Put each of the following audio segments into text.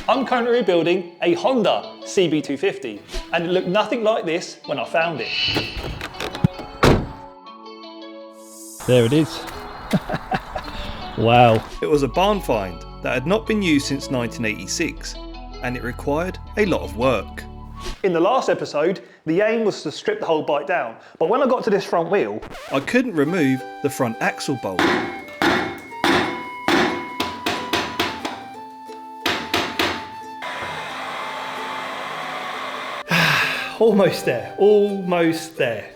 I'm currently rebuilding a Honda CB250 and it looked nothing like this when I found it. There it is. Wow. It was a barn find that had not been used since 1986 and it required a lot of work. In the last episode, the aim was to strip the whole bike down, but when I got to this front wheel, I couldn't remove the front axle bolt. Almost there, almost there.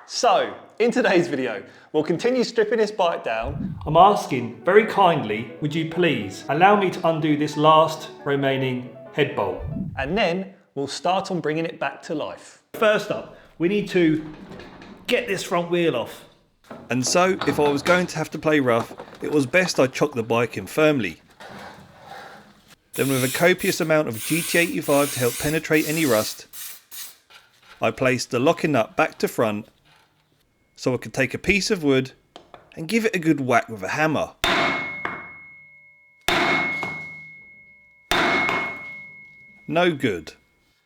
So, in today's video, we'll continue stripping this bike down. I'm asking very kindly, would you please allow me to undo this last remaining head bolt? And then we'll start on bringing it back to life. First up, we need to get this front wheel off. And so, if I was going to have to play rough, it was best I chock the bike in firmly. Then with a copious amount of GT85 to help penetrate any rust, I placed the locking nut back to front so I could take a piece of wood and give it a good whack with a hammer. No good.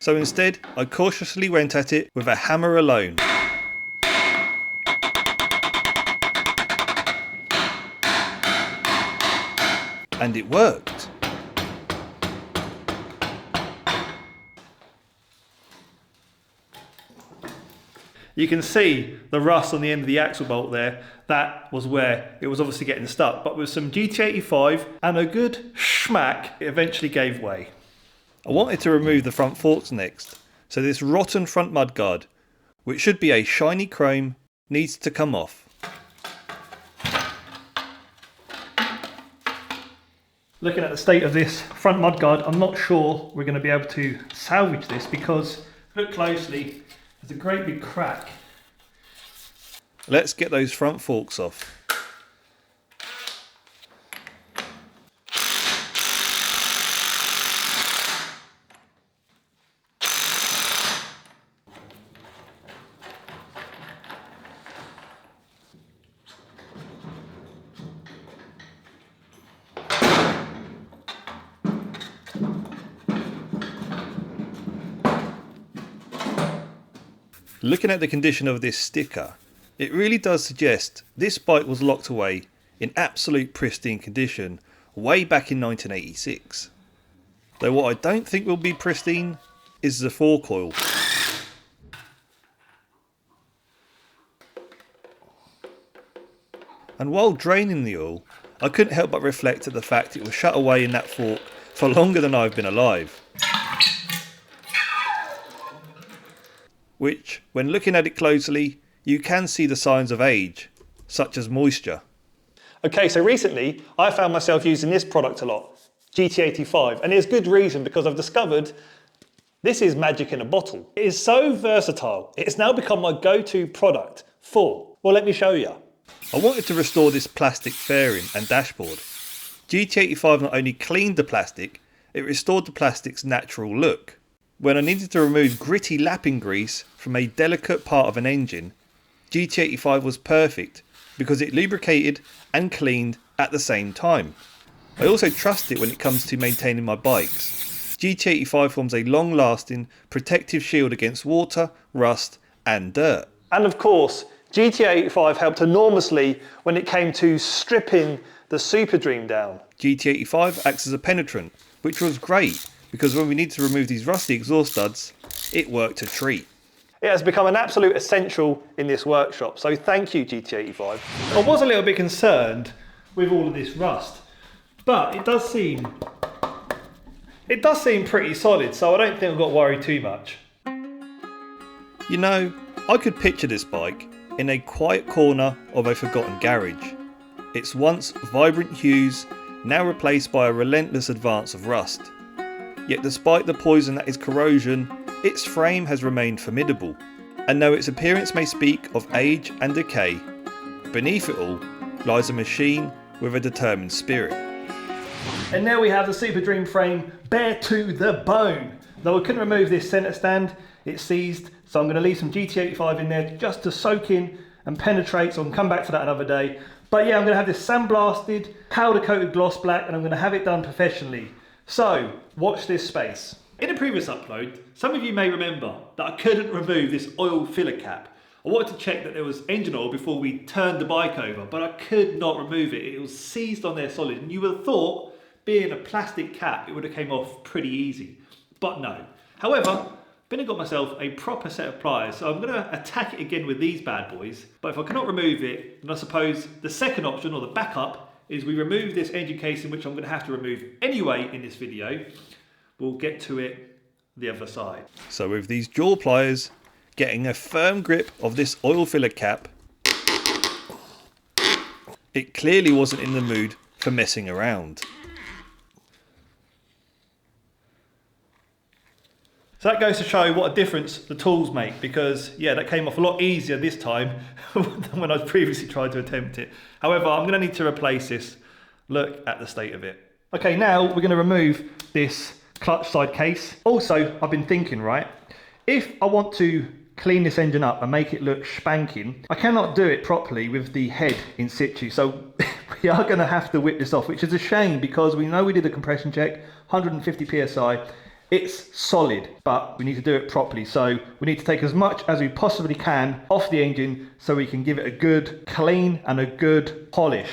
So instead, I cautiously went at it with a hammer alone. And it worked. You can see the rust on the end of the axle bolt there. That was where it was obviously getting stuck. But with some GT85 and a good schmack, it eventually gave way. I wanted to remove the front forks next, so this rotten front mudguard, which should be a shiny chrome, needs to come off. Looking at the state of this front mudguard, I'm not sure we're going to be able to salvage this because, look closely, there's a great big crack. Let's get those front forks off. Looking at the condition of this sticker, it really does suggest this bike was locked away in absolute pristine condition way back in 1986. Though what I don't think will be pristine is the fork oil. And while draining the oil, I couldn't help but reflect at the fact it was shut away in that fork for longer than I've been alive. Which, when looking at it closely, you can see the signs of age, such as moisture. Okay, so recently I found myself using this product a lot, GT85, and there's good reason because I've discovered this is magic in a bottle. It is so versatile, it's now become my go-to product for, well, let me show you. I wanted to restore this plastic fairing and dashboard. GT85 not only cleaned the plastic, it restored the plastic's natural look. When I needed to remove gritty lapping grease from a delicate part of an engine, GT85 was perfect because it lubricated and cleaned at the same time. I also trust it when it comes to maintaining my bikes. GT85 forms a long-lasting protective shield against water, rust and dirt. And of course, GT85 helped enormously when it came to stripping the Super Dream down. GT85 acts as a penetrant, which was great because when we need to remove these rusty exhaust studs, it worked a treat. It has become an absolute essential in this workshop, so thank you GT85. I was a little bit concerned with all of this rust, but it does seem pretty solid, so I don't think I've got to worry too much. You know, I could picture this bike in a quiet corner of a forgotten garage. Its once vibrant hues now replaced by a relentless advance of rust. Yet despite the poison that is corrosion, its frame has remained formidable. And though its appearance may speak of age and decay, beneath it all lies a machine with a determined spirit. And now we have the Super Dream frame bare to the bone. Though I couldn't remove this centre stand, it's seized. So I'm going to leave some GT85 in there just to soak in and penetrate, so I can come back to that another day. But yeah, I'm going to have this sandblasted, powder coated gloss black, and I'm going to have it done professionally. So watch this space. In a previous upload, some of you may remember that I couldn't remove this oil filler cap. I wanted to check that there was engine oil before we turned the bike over, but I could not remove it. It was seized on there solid, and you would have thought, being a plastic cap, it would have came off pretty easy. But no. However, I've got myself a proper set of pliers, so I'm going to attack it again with these bad boys. But if I cannot remove it, then I suppose the second option, or the backup, is we remove this engine casing, which I'm going to have to remove anyway in this video. We'll get to it the other side. So with these jaw pliers, getting a firm grip of this oil filler cap, it clearly wasn't in the mood for messing around. So that goes to show what a difference the tools make, because yeah, that came off a lot easier this time than when I previously tried to attempt it. However, I'm going to need to replace this. Look at the state of it. Okay, now we're going to remove this clutch side case. Also, I've been thinking, right, if I want to clean this engine up and make it look spanking, I cannot do it properly with the head in situ. So we are going to have to whip this off, which is a shame because we know we did a compression check, 150 psi. It's solid, but we need to do it properly. So we need to take as much as we possibly can off the engine so we can give it a good clean and a good polish.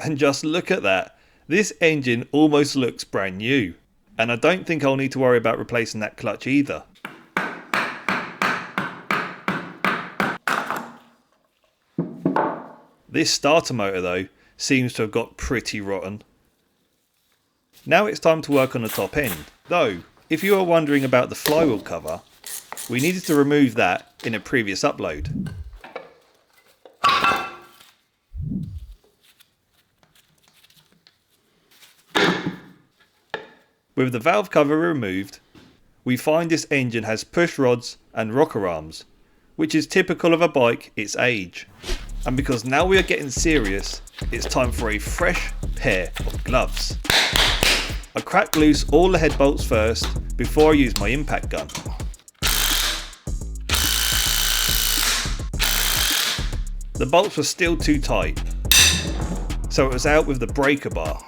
And just look at that. This engine almost looks brand new. And I don't think I'll need to worry about replacing that clutch either. This starter motor though seems to have got pretty rotten. Now it's time to work on the top end. Though, if you are wondering about the flywheel cover, we needed to remove that in a previous upload. With the valve cover removed, we find this engine has push rods and rocker arms, which is typical of a bike its age. And because now we are getting serious, it's time for a fresh pair of gloves. I cracked loose all the head bolts first before I used my impact gun. The bolts were still too tight, so it was out with the breaker bar.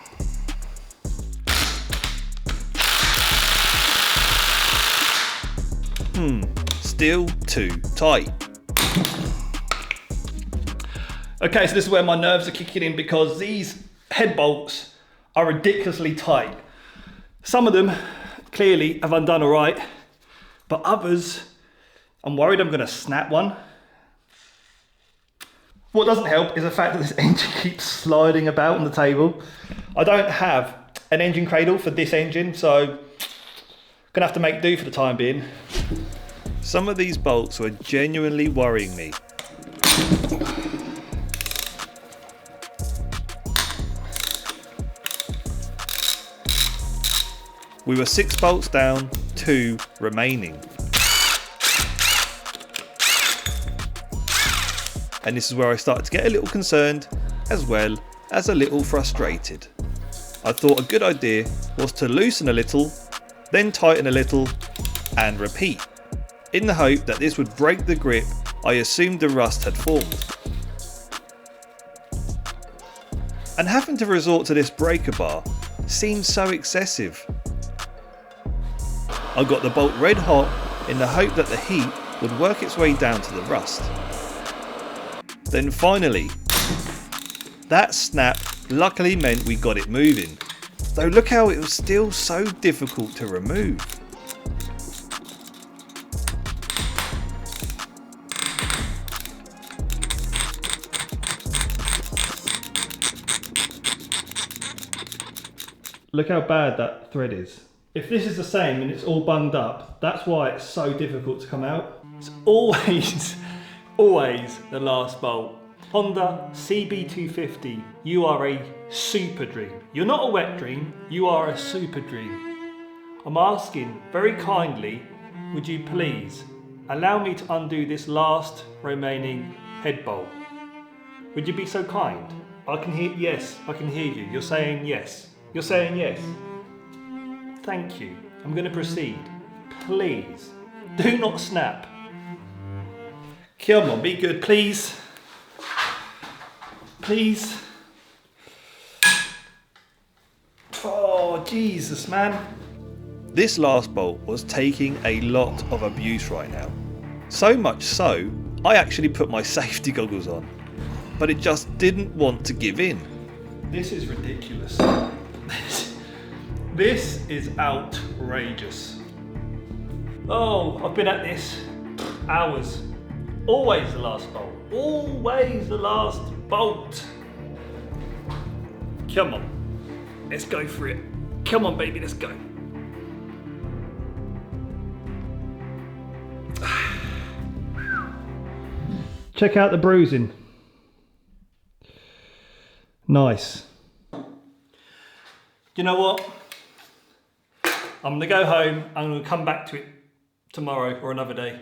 Still too tight. Okay, so this is where my nerves are kicking in because these head bolts are ridiculously tight. Some of them clearly have undone all right, but others, I'm worried I'm going to snap one. What doesn't help is the fact that this engine keeps sliding about on the table. I don't have an engine cradle for this engine, so I'm gonna have to make do for the time being. Some of these bolts were genuinely worrying me. We were 6 bolts down, 2 remaining. And this is where I started to get a little concerned, as well as a little frustrated. I thought a good idea was to loosen a little, then tighten a little, and repeat, in the hope that this would break the grip I assumed the rust had formed. And having to resort to this breaker bar seemed so excessive. I got the bolt red hot in the hope that the heat would work its way down to the rust. Then finally, that snap luckily meant we got it moving, though look how it was still so difficult to remove. Look how bad that thread is. If this is the same and it's all bunged up, that's why it's so difficult to come out. It's always, always the last bolt. Honda CB250, you are a super dream. You're not a wet dream, you are a super dream. I'm asking very kindly, would you please allow me to undo this last remaining head bolt? Would you be so kind? I can hear, yes, I can hear you. You're saying yes. You're saying yes. Thank you. I'm going to proceed. Please, do not snap. Come on, be good, please. Please. Oh, Jesus, man. This last bolt was taking a lot of abuse right now. So much so, I actually put my safety goggles on, but it just didn't want to give in. This is ridiculous. This is outrageous. Oh, I've been at this hours. Always the last bolt. Always the last bolt. Come on. Let's go for it. Come on, baby, let's go. Check out the bruising. Nice. You know what? I'm gonna go home. I'm gonna come back to it tomorrow or another day.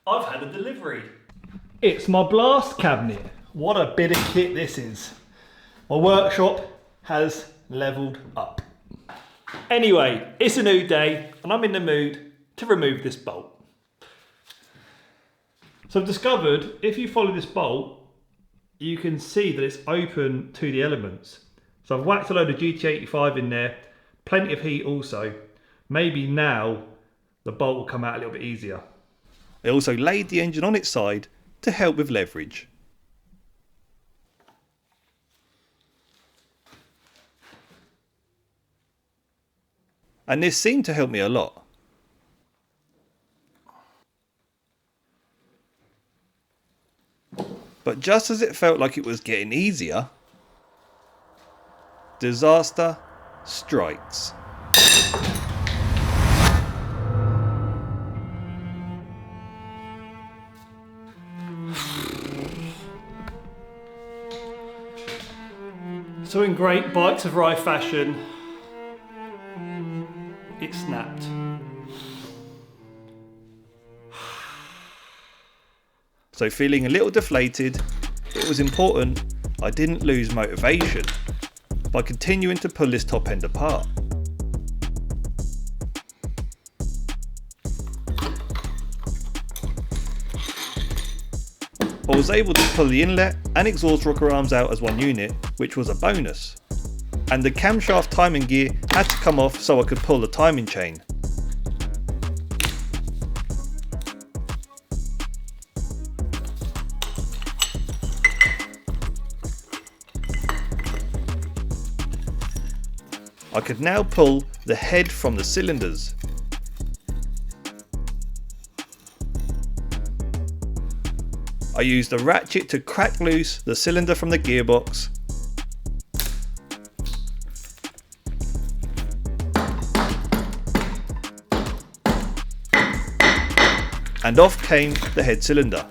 I've had a delivery. It's my blast cabinet. What a bit of kit this is. My workshop has leveled up. Anyway, it's a new day and I'm in the mood to remove this bolt. So I've discovered if you follow this bolt, you can see that it's open to the elements. So I've whacked a load of GT85 in there, plenty of heat also. Maybe now the bolt will come out a little bit easier. I also laid the engine on its side to help with leverage. And this seemed to help me a lot. But just as it felt like it was getting easier, disaster strikes. So in great Bikes of Rye fashion, it snapped. So feeling a little deflated, it was important I didn't lose motivation by continuing to pull this top end apart. I was able to pull the inlet and exhaust rocker arms out as one unit, which was a bonus. And the camshaft timing gear had to come off so I could pull the timing chain. I could now pull the head from the cylinders. I used a ratchet to crack loose the cylinder from the gearbox. And off came the head cylinder.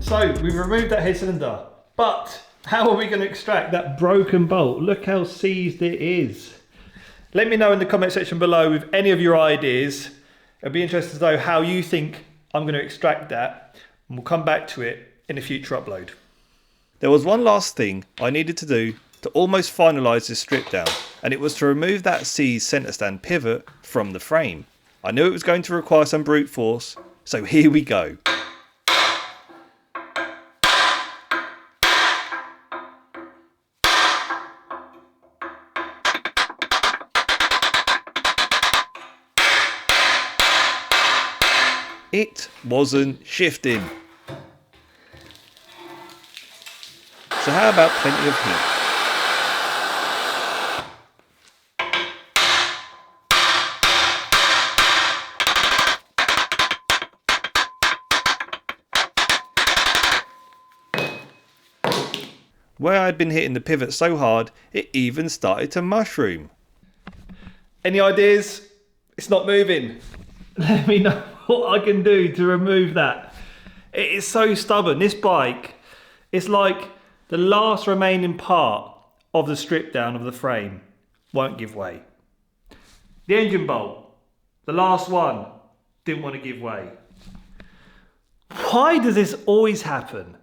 So we've removed that head cylinder, but how are we going to extract that broken bolt? Look how seized it is. Let me know in the comment section below with any of your ideas. I'd be interested to know how you think I'm going to extract that, and we'll come back to it in a future upload. There was one last thing I needed to do to almost finalise this strip down, and it was to remove that C centre stand pivot from the frame. I knew it was going to require some brute force, so here we go. It wasn't shifting. So how about plenty of heat? Where I had been hitting the pivot so hard, it even started to mushroom. Any ideas? It's not moving. Let me know what I can do to remove that. It is so stubborn. This bike, it's like the last remaining part of the strip down of the frame won't give way. The engine bolt, the last one, didn't want to give way. Why does this always happen?